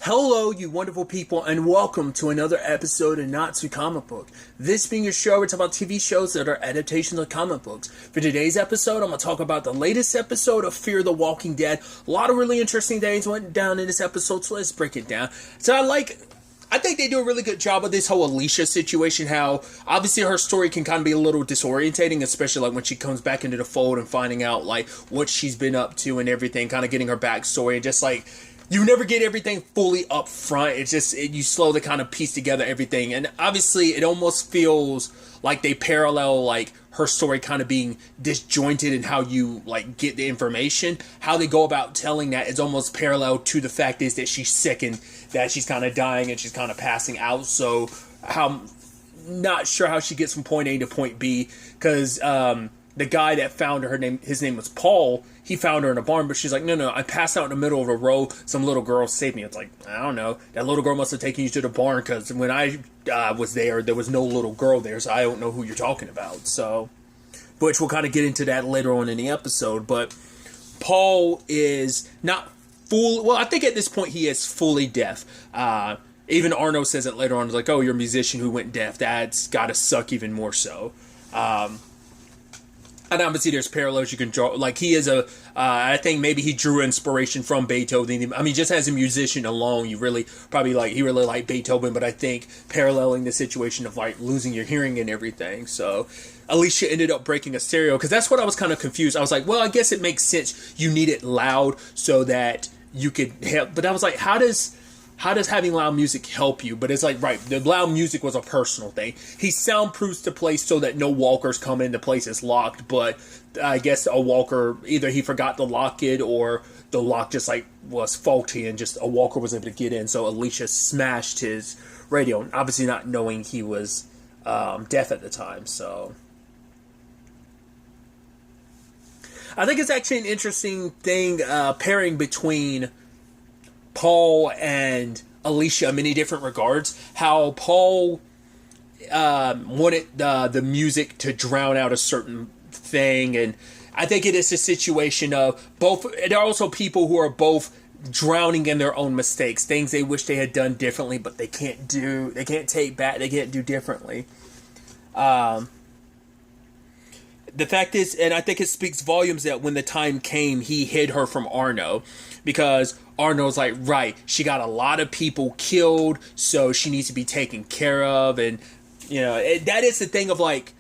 Hello, you wonderful people, and welcome to another episode of Not Too Comic Book. This being a show, it's about TV shows that are adaptations of comic books. For today's episode, I'm going to talk about the latest episode of Fear the Walking Dead. A lot of really interesting things went down in this episode, so let's break it down. I think they do a really good job of this whole Alicia situation, how obviously her story can kind of be a little disorientating, especially like when she comes back into the fold and finding out like what she's been up to and everything, kind of getting her backstory, and just like you never get everything fully up front. It's just you slowly kind of piece together everything, and obviously it almost feels like they parallel like her story kind of being disjointed in how you like get the information. How they go about telling that is almost parallel to the fact is that she's sick and that she's kind of dying and she's kind of passing out. So how not sure how she gets from point A to point B, because the guy that found her, his name was Paul. He found her in a barn, but she's like, no, I passed out in the middle of the road. Some little girl saved me. It's like, I don't know. That little girl must have taken you to the barn, because when I was there was no little girl there, so I don't know who you're talking about. So, which we'll kind of get into that later on in the episode. But Paul is not full. Well, I think at this point he is fully deaf. Even Arno says it later on. It's like, oh, you're a musician who went deaf. That's got to suck even more so. And obviously there's parallels you can draw. Like he is I think maybe he drew inspiration from Beethoven. I mean, just as a musician alone, you really probably he really liked Beethoven, but I think paralleling the situation of like losing your hearing and everything. So Alicia ended up breaking a stereo, because that's what I was kind of confused. I was like, well, I guess it makes sense. You need it loud so that you could help. But I was like, how does having loud music help you? But it's like, right, the loud music was a personal thing. He soundproofs the place so that no walkers come in, the place is locked, but I guess a walker, either he forgot to lock it or the lock just like was faulty and just a walker was able to get in. So Alicia smashed his radio, obviously not knowing he was deaf at the time. So I think it's actually an interesting thing, pairing between Paul and Alicia in many different regards. How Paul wanted the music to drown out a certain thing, and I think it is a situation of both. There are also people who are both drowning in their own mistakes, things they wish they had done differently, but they can't take back, they can't do differently. The fact is, and I think it speaks volumes that when the time came, he hid her from Arno, because Arno's like, right, she got a lot of people killed, so she needs to be taken care of. And, you know, that is the thing of like,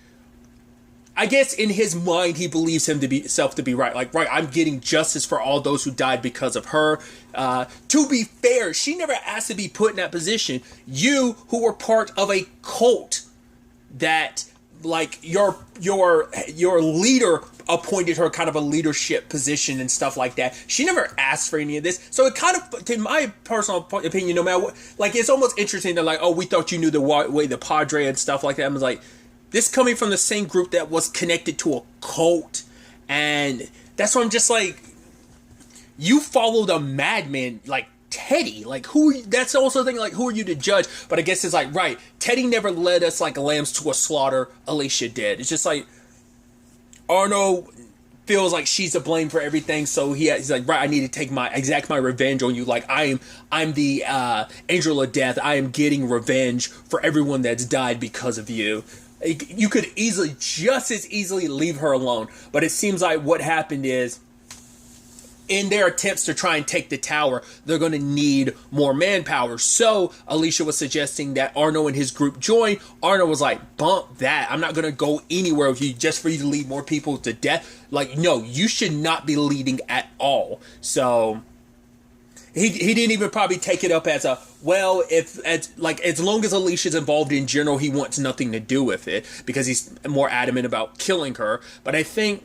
I guess in his mind, he believes himself to be right. Like, right, I'm getting justice for all those who died because of her. To be fair, she never asked to be put in that position. You, who were part of a cult that, like, your leader appointed her kind of a leadership position and stuff like that. She never asked for any of this. So it kind of, in my personal opinion, no matter what, like, it's almost interesting that, like, oh, we thought you knew the way the Padre and stuff like that. I was like, this coming from the same group that was connected to a cult. And that's why I'm just like, you followed a madman like Teddy. Like, who? That's also the thing, like, who are you to judge? But I guess it's like, right, Teddy never led us like lambs to a slaughter. Alicia did. It's just like Arno feels like she's to blame for everything, so he's like, right, I need to exact my revenge on you. Like, I'm the angel of death. I am getting revenge for everyone that's died because of you. You could just as easily leave her alone, but it seems like what happened is, in their attempts to try and take the tower, they're going to need more manpower. So Alicia was suggesting that Arno and his group join. Arno was like, bump that. I'm not going to go anywhere with you just for you to lead more people to death. Like, no, you should not be leading at all. So he didn't even probably take it up as a, well, as long as Alicia's involved in general, he wants nothing to do with it, because he's more adamant about killing her. But I think,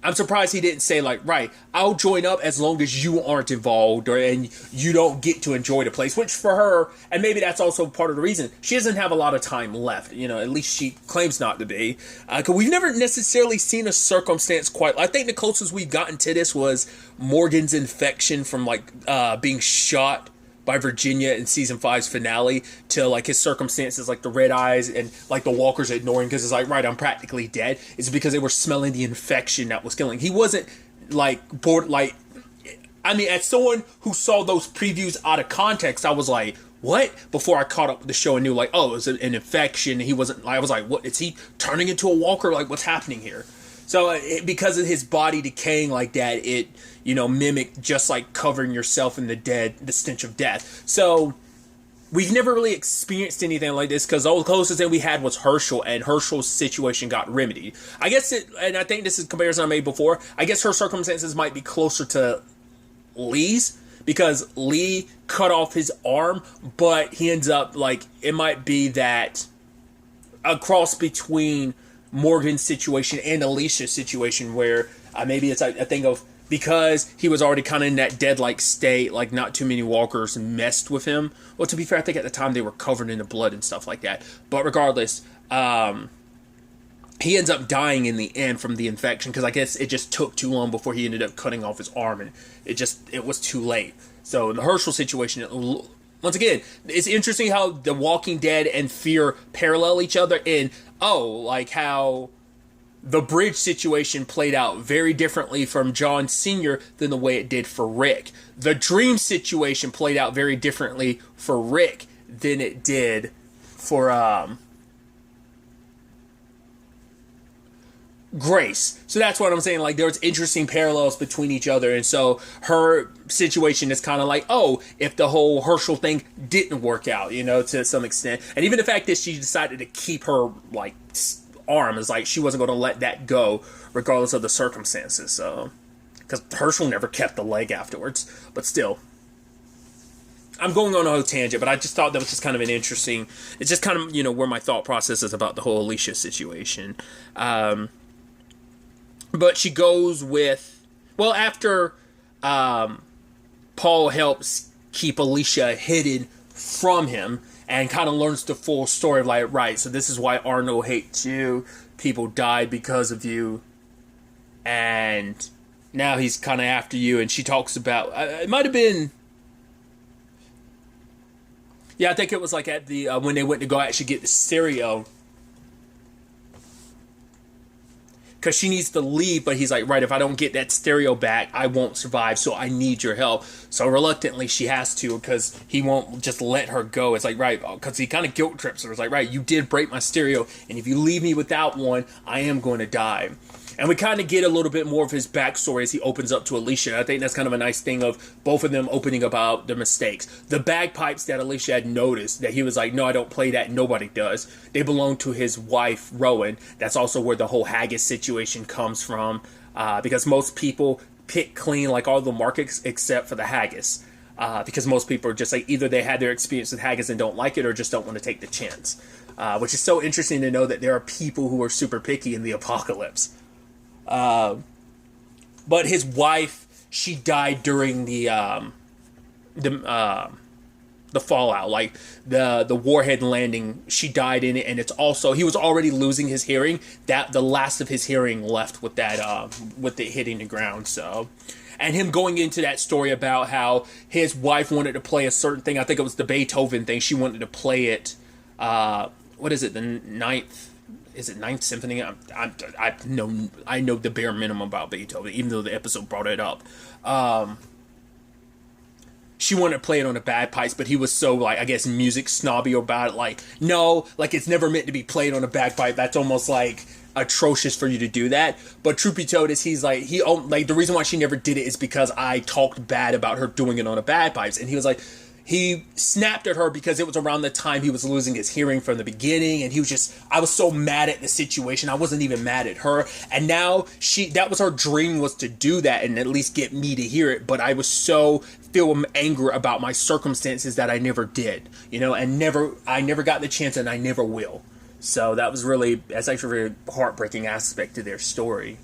I'm surprised he didn't say, like, right, I'll join up as long as you aren't involved and you don't get to enjoy the place. Which for her, and maybe that's also part of the reason, she doesn't have a lot of time left. You know, at least she claims not to be. Because we've never necessarily seen a circumstance quite... I think the closest we've gotten to this was Morgan's infection from, like, being shot by Virginia in season 5's finale, to like his circumstances, like the red eyes and like the walkers ignoring, because it's like, right, I'm practically dead. It's because they were smelling the infection that was killing. He wasn't like bored, like I mean, as someone who saw those previews out of context, I was like, what? Before I caught up with the show and knew, like, oh, it was an infection. He wasn't, I was like, what? Is he turning into a walker? Like, what's happening here? So because of his body decaying like that, it, mimicked just like covering yourself in the stench of death. So we've never really experienced anything like this because the closest thing we had was Herschel, and Herschel's situation got remedied. I guess and I think this is a comparison I made before, I guess her circumstances might be closer to Lee's, because Lee cut off his arm, but he ends up, like, it might be that a cross between Morgan's situation and Alicia's situation, where maybe it's like a thing of, because he was already kind of in that dead-like state, like not too many walkers messed with him. Well, to be fair, I think at the time they were covered in the blood and stuff like that. But regardless, he ends up dying in the end from the infection, because I guess it just took too long before he ended up cutting off his arm, and it was too late. So in the Herschel situation, once again, it's interesting how The Walking Dead and Fear parallel each other in, like how the bridge situation played out very differently from John Sr. than the way it did for Rick. The Dream situation played out very differently for Rick than it did for Grace. So that's what I'm saying. Like, there's interesting parallels between each other. And so her situation is kind of like, if the whole Herschel thing didn't work out, to some extent. And even the fact that she decided to keep her, like, arm is like she wasn't going to let that go regardless of the circumstances. So, because Herschel never kept the leg afterwards. But still, I'm going on a whole tangent, but I just thought that was just kind of an interesting, it's just kind of, where my thought process is about the whole Alicia situation. But she goes with, after Paul helps keep Alicia hidden from him and kind of learns the full story of, like, right, so this is why Arnold hates you, people died because of you, and now he's kind of after you, and she talks about, it might have been, I think it was like at the, when they went to go actually get the stereo, because she needs to leave, but he's like, right, if I don't get that stereo back, I won't survive, so I need your help. So reluctantly, she has to, because he won't just let her go. It's like, right, because he kind of guilt trips her. It's like, right, you did break my stereo, and if you leave me without one, I am going to die. And we kind of get a little bit more of his backstory as he opens up to Alicia. I think that's kind of a nice thing of both of them opening about their mistakes. The bagpipes that Alicia had noticed, that he was like, no, I don't play that, nobody does. They belong to his wife, Rowan. That's also where the whole Haggis situation comes from, because most people pick clean like all the markets except for the Haggis. Because most people are just like, either they had their experience with Haggis and don't like it, or just don't want to take the chance. Which is so interesting to know that there are people who are super picky in the apocalypse. But his wife, she died during the fallout, like the warhead landing. She died in it, and it's also, he was already losing his hearing. That the last of his hearing left with that with it hitting the ground. So, and him going into that story about how his wife wanted to play a certain thing. I think it was the Beethoven thing. She wanted to play it. What is it? The ninth. Is it Ninth Symphony? I know the bare minimum about Beethoven, even though the episode brought it up. She wanted to play it on the bagpipes, but he was so, like, I guess, music snobby about it. Like, no, like, it's never meant to be played on a bagpipe. That's almost, like, atrocious for you to do that. But truth be told is, he's like, the reason why she never did it is because I talked bad about her doing it on the bagpipes. And he was like, he snapped at her because it was around the time he was losing his hearing from the beginning, and he was just, I was so mad at the situation. I wasn't even mad at her, and now that was her dream, was to do that and at least get me to hear it, but I was so filled with anger about my circumstances that I never did, and I never got the chance, and I never will. So that's actually a very heartbreaking aspect to their story.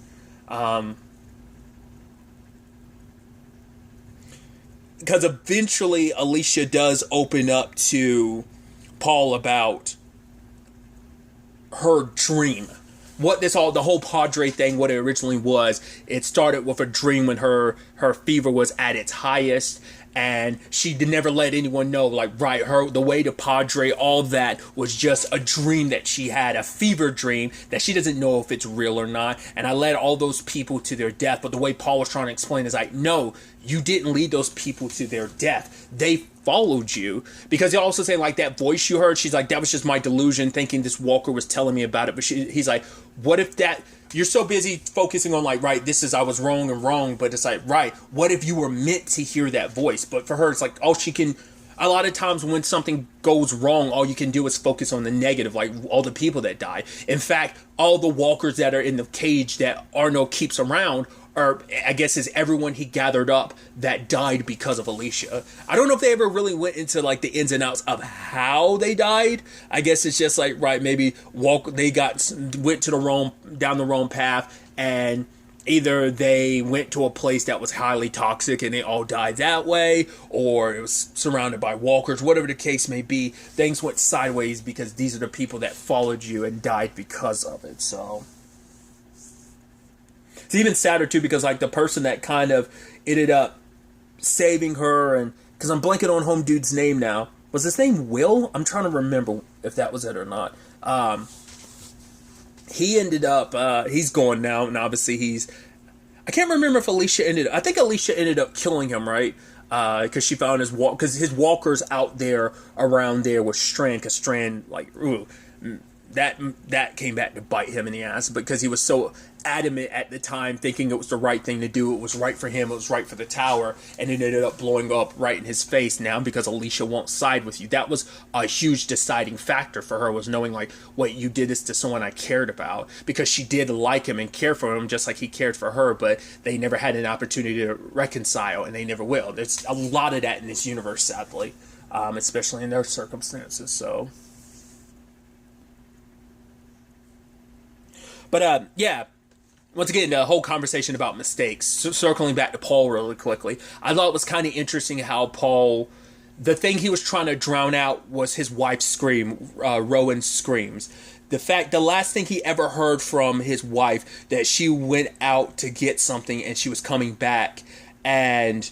Because eventually Alicia does open up to Paul about her dream. The whole Padre thing, what it originally was, it started with a dream when her fever was at its highest, and she never let anyone know, like, right, her, the way to Padre, all that was just a dream that she had, a fever dream that she doesn't know if it's real or not, and I led all those people to their death. But the way Paul was trying to explain is like, no, you didn't lead those people to their death. They followed you. Because he also saying, like, that voice you heard, she's like, that was just my delusion thinking this walker was telling me about it. But he's like, what if that, you're so busy focusing on, like, right, this is, I was wrong and wrong, but it's like, right, what if you were meant to hear that voice? But for her, it's like, oh, she can, a lot of times when something goes wrong, all you can do is focus on the negative, like all the people that die. In fact, all the walkers that are in the cage that Arno keeps around or I guess is everyone he gathered up that died because of Alicia. I don't know if they ever really went into like the ins and outs of how they died. I guess it's just like, right, maybe went to down the wrong path, and either they went to a place that was highly toxic and they all died that way, or it was surrounded by walkers, whatever the case may be. Things went sideways because these are the people that followed you and died because of it. So it's even sadder too, because like the person that kind of ended up saving her, and because I'm blanking on home dude's name now. Was his name Will? I'm trying to remember if that was it or not. He ended up, he's gone now, and obviously I can't remember if I think Alicia ended up killing him, right? Because she found because his walkers out there, around there was Strand, because Strand, like, ooh, that came back to bite him in the ass, because he was so adamant at the time, thinking it was the right thing to do, it was right for him, it was right for the tower, and it ended up blowing up right in his face now because Alicia won't side with you. That was a huge deciding factor for her, was knowing like, wait, you did this to someone I cared about, because she did like him and care for him just like he cared for her, but they never had an opportunity to reconcile, and they never will. There's a lot of that in this universe, sadly, especially in their circumstances. So but yeah, once again, the whole conversation about mistakes, circling back to Paul really quickly, I thought it was kind of interesting how Paul, the thing he was trying to drown out was his wife's scream, Rowan's screams. The last thing he ever heard from his wife, that she went out to get something and she was coming back, and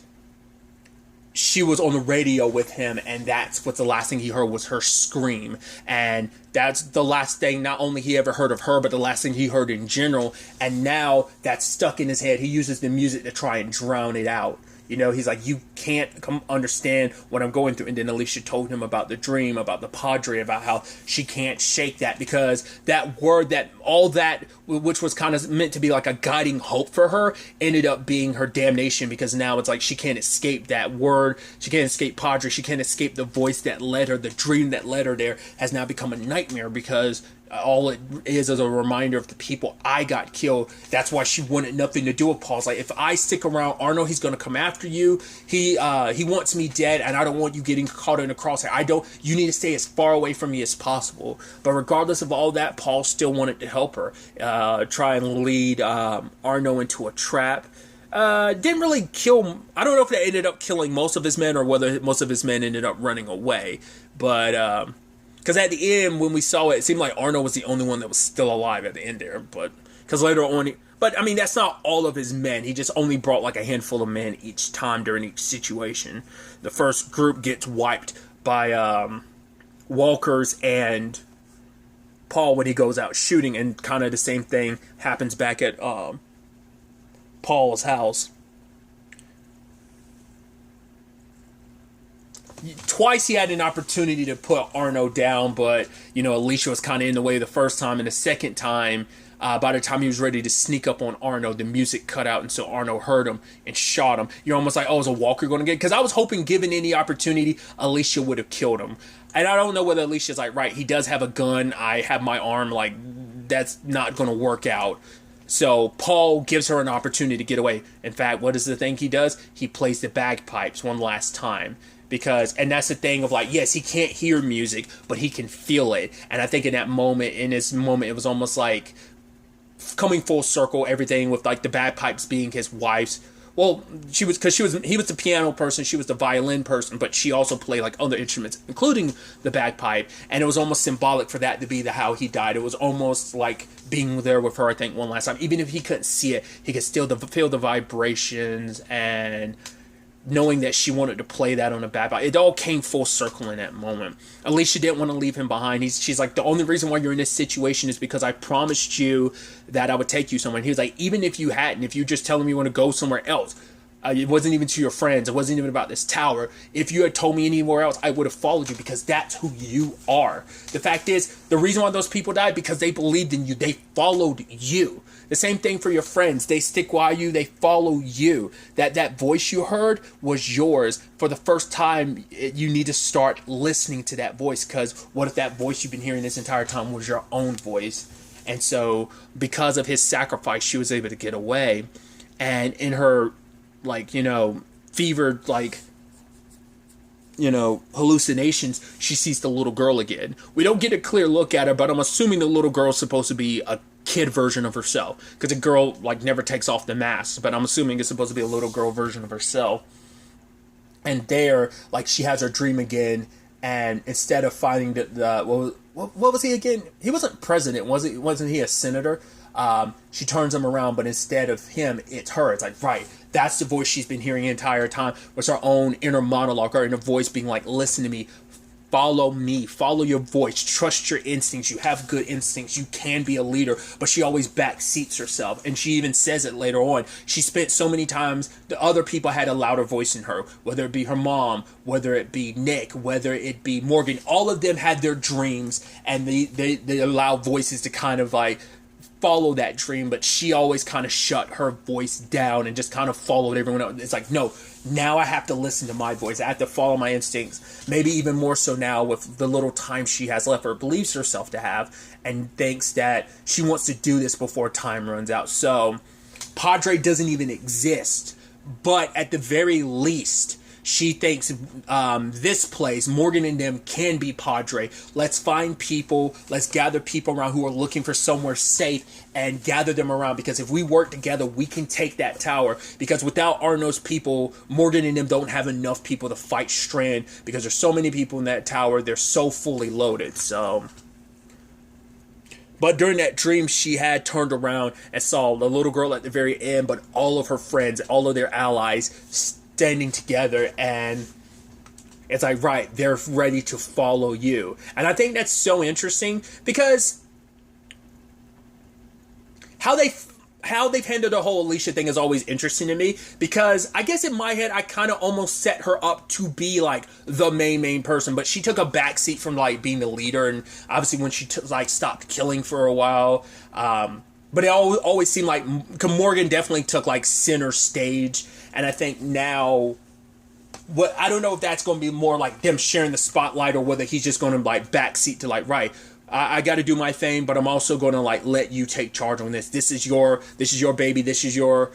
she was on the radio with him, and that's what the last thing he heard was her scream. And that's the last thing not only he ever heard of her, but the last thing he heard in general. And now that's stuck in his head. He uses the music to try and drown it out. You know, he's like, you can't understand what I'm going through. And then Alicia told him about the dream, about the Padre, about how she can't shake that, because that word, that all that, which was kind of meant to be like a guiding hope for her, ended up being her damnation, because now it's like she can't escape that word. She can't escape Padre. She can't escape the voice that led her. The dream that led her there has now become a nightmare, because all it is a reminder of the people I got killed. That's why she wanted nothing to do with Paul. It's like, if I stick around, Arno, he's going to come after you. He wants me dead, and I don't want you getting caught in a crosshair. You need to stay as far away from me as possible. But regardless of all that, Paul still wanted to help her, try and lead Arno into a trap. Didn't really kill, I don't know if they ended up killing most of his men, or whether most of his men ended up running away. But because at the end, when we saw it, it seemed like Arno was the only one that was still alive at the end there. But because later on, but I mean, that's not all of his men. He just only brought like a handful of men each time during each situation. The first group gets wiped by walkers and Paul when he goes out shooting, and kind of the same thing happens back at Paul's house. Twice he had an opportunity to put Arno down, but, you know, Alicia was kind of in the way the first time, and the second time, by the time he was ready to sneak up on Arno, the music cut out, and so Arno heard him and shot him. You're almost like, oh, is a walker going to get? Because I was hoping, given any opportunity, Alicia would have killed him. And I don't know whether Alicia's like, right, he does have a gun, I have my arm, like, that's not going to work out. So Paul gives her an opportunity to get away. In fact, what is the thing he does? He plays the bagpipes one last time. And that's the thing of like, yes, he can't hear music, but he can feel it. And I think in this moment, it was almost like coming full circle, everything with like the bagpipes being his wife's. Well, he was the piano person, she was the violin person, but she also played like other instruments, including the bagpipe. And it was almost symbolic for that to be how he died. It was almost like being there with her, I think, one last time. Even if he couldn't see it, he could still feel the vibrations and knowing that she wanted to play that on a bad guy. It all came full circle in that moment. Alicia didn't want to leave him behind. She's like, the only reason why you're in this situation is because I promised you that I would take you somewhere. And he was like, even if you hadn't, if you just telling me you want to go somewhere else, it wasn't even to your friends. It wasn't even about this tower. If you had told me anywhere else, I would have followed you because that's who you are. The fact is, the reason why those people died, because they believed in you. They followed you. The same thing for your friends. They stick by you. They follow you. That voice you heard was yours. For the first time, you need to start listening to that voice, because what if that voice you've been hearing this entire time was your own voice? And so because of his sacrifice, she was able to get away. And in her, fevered, hallucinations, she sees the little girl again. We don't get a clear look at her, but I'm assuming the little girl's supposed to be a kid version of herself, because a girl never takes off the mask, but I'm assuming it's supposed to be a little girl version of herself. And there, she has her dream again, and instead of finding what was he again? He wasn't president, wasn't he a senator? She turns him around, but instead of him, it's her. It's like, right, that's the voice she's been hearing the entire time. Was her own inner monologue, her inner voice being like, listen to me, follow me, follow your voice, trust your instincts. You have good instincts. You can be a leader. But she always backseats herself. And she even says it later on. She spent so many times, the other people had a louder voice in her, whether it be her mom, whether it be Nick, whether it be Morgan. All of them had their dreams, and they allow voices to kind of follow that dream, but she always kind of shut her voice down and just kind of followed everyone else. It's like, no, now I have to listen to my voice. I have to follow my instincts. Maybe even more so now with the little time she has left, or believes herself to have, and thinks that she wants to do this before time runs out. So Padre doesn't even exist, but at the very least, she thinks this place, Morgan and them, can be Padre. Let's find people. Let's gather people around who are looking for somewhere safe and gather them around. Because if we work together, we can take that tower. Because without Arno's people, Morgan and them don't have enough people to fight Strand. Because there's so many people in that tower. They're so fully loaded. But during that dream, she had turned around and saw the little girl at the very end, but all of her friends, all of their allies standing together, and it's like, right, they're ready to follow you. And I think that's so interesting, because how they've handled the whole Alicia thing is always interesting to me, because I guess in my head I kind of almost set her up to be the main person, but she took a backseat from being the leader, and obviously when she stopped killing for a while, but it always seemed like Morgan definitely took center stage. And I think now, I don't know if that's going to be more them sharing the spotlight, or whether he's just going to backseat to right, I got to do my thing, but I'm also going to let you take charge on this. This is your baby. This is your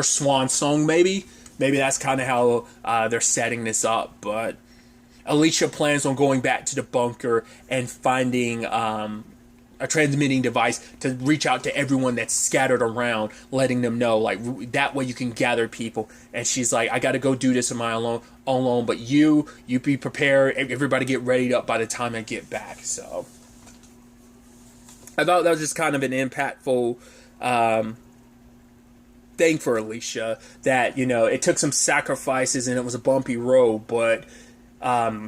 swan song. Maybe that's kind of how they're setting this up. But Alicia plans on going back to the bunker and finding a transmitting device to reach out to everyone that's scattered around, letting them know, that way you can gather people. And she's like, I got to go do this on my alone, but you be prepared. Everybody get readied up by the time I get back. So I thought that was just kind of an impactful thing for Alicia, that, it took some sacrifices and it was a bumpy road, but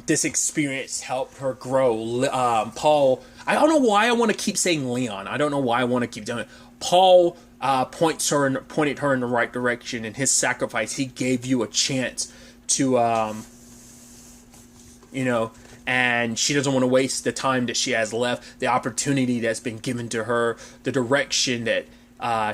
this experience helped her grow. Paul, I don't know why I want to keep saying Leon. I don't know why I want to keep doing it. Paul pointed her in the right direction. In his sacrifice, he gave you a chance to, and she doesn't want to waste the time that she has left, the opportunity that's been given to her, the direction that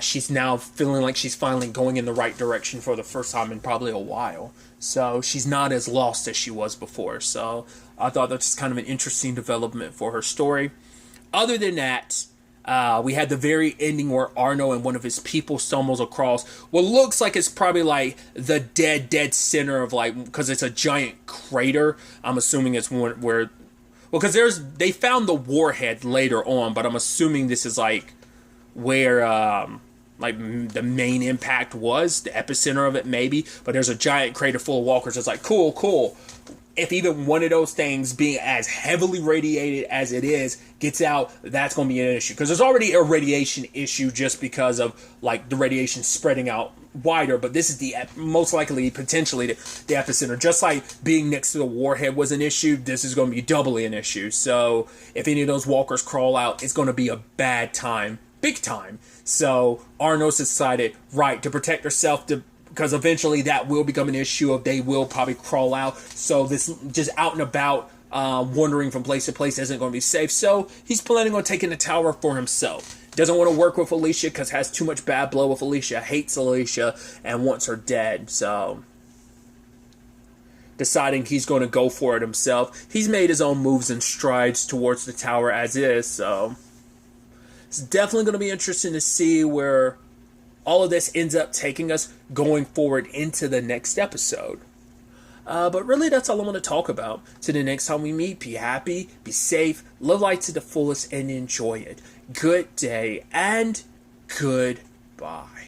she's now feeling like she's finally going in the right direction for the first time in probably a while. So she's not as lost as she was before. So I thought that's just kind of an interesting development for her story. Other than that, we had the very ending where Arno and one of his people stumbles across what looks like it's probably the dead center of because it's a giant crater. I'm assuming it's one where, because they found the warhead later on, but I'm assuming this is where the main impact was, the epicenter of it maybe. But there's a giant crater full of walkers. It's cool. If even one of those things, being as heavily radiated as it is, gets out, that's going to be an issue. Because there's already a radiation issue just because of the radiation spreading out wider, but this is the most likely, potentially, the epicenter. Just like being next to the warhead was an issue, this is going to be doubly an issue. So if any of those walkers crawl out, it's going to be a bad time. Big time. So Arnos decided, right, to protect herself, because eventually that will become an issue of they will probably crawl out. So this just out and about, wandering from place to place isn't going to be safe. So he's planning on taking the tower for himself. Doesn't want to work with Alicia because has too much bad blood with Alicia, hates Alicia, and wants her dead. So deciding he's going to go for it himself. He's made his own moves and strides towards the tower as is. So it's definitely going to be interesting to see where all of this ends up taking us going forward into the next episode. But really, that's all I want to talk about. Till the next time we meet, be happy, be safe, live life to the fullest, and enjoy it. Good day, and goodbye.